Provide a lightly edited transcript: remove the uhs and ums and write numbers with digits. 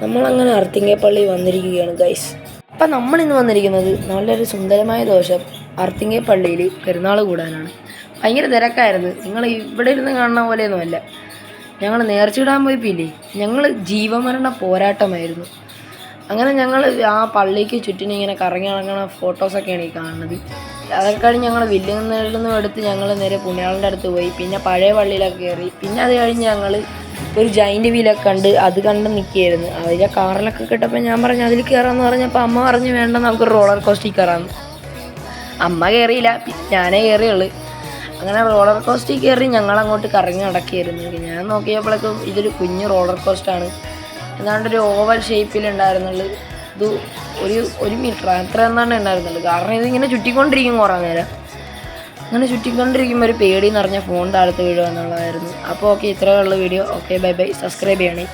നമ്മളങ്ങനെ അർത്തിങ്കപ്പള്ളി വന്നിരിക്കുകയാണ് ഗൈസ്. അപ്പം നമ്മളിന്ന് വന്നിരിക്കുന്നത് നല്ലൊരു സുന്ദരമായ ദിവസം അർത്തിങ്കപ്പള്ളിയിൽ പെരുന്നാൾ കൂടാനാണ്. ഭയങ്കര തിരക്കായിരുന്നു. നിങ്ങൾ ഇവിടെ ഇരുന്ന് കാണുന്ന പോലെയൊന്നുമല്ല. ഞങ്ങൾ നേർച്ചയിടാൻ പോയിപ്പില്ലേ, ഞങ്ങൾ ജീവമരണ പോരാട്ടമായിരുന്നു. അങ്ങനെ ഞങ്ങൾ ആ പള്ളിക്ക് ചുറ്റിനും ഇങ്ങനെ കറങ്ങി നടക്കണ ഫോട്ടോസൊക്കെയാണ് ഈ കാണുന്നത്. അതൊക്കെ കഴിഞ്ഞ് ഞങ്ങൾ വില്ലുന്നതിൽ നിന്നും എടുത്ത് ഞങ്ങൾ നേരെ പുണ്യാളൻ്റെ അടുത്ത് പോയി. പിന്നെ പഴയ പള്ളിയിലൊക്കെ കയറി. പിന്നെ അത് കഴിഞ്ഞ് ഞങ്ങൾ ഒരു ജൈൻറ്റ് വീലൊക്കെ കണ്ട് നിൽക്കുകയായിരുന്നു. അതിലെ കാറിലൊക്കെ കിട്ടപ്പോൾ ഞാൻ പറഞ്ഞു അതിൽ കയറാമെന്ന് പറഞ്ഞപ്പോൾ അമ്മ പറഞ്ഞു വേണ്ട, നമുക്കൊരു റോളർ കോസ്റ്റിൽ കയറാമെന്ന്. അമ്മ കയറിയില്ല, ഞാനേ കയറിയുള്ളൂ. അങ്ങനെ റോളർ കോസ്റ്റിൽ കയറി ഞങ്ങളങ്ങോട്ട് കറങ്ങി നടക്കുകയായിരുന്നു. ഞാൻ നോക്കിയപ്പോഴേക്കും ഇതൊരു കുഞ്ഞ് റോളർ കോസ്റ്റാണ്. ഏതാണ്ടൊരു ഓവൽ ഷേപ്പിലുണ്ടായിരുന്നുള്ളൂ. ഇത് ഒരു മീറ്റർ അത്ര എന്നാണ് ഉണ്ടായിരുന്നുള്ളൂ. കാരണം ഇതിങ്ങനെ ചുറ്റിക്കൊണ്ടിരിക്കും കുറേ നേരം. അങ്ങനെ ചുറ്റിക്കൊണ്ടിരിക്കുമ്പോൾ ഒരു പേടി നിറഞ്ഞ ഫോൺ താഴത്ത് വീഴുക എന്നുള്ളതായിരുന്നു. അപ്പോൾ ഓക്കെ, ഇത്രയേ ഉള്ളൂ video. Okay, bye bye. Subscribe ചെയ്യണേ.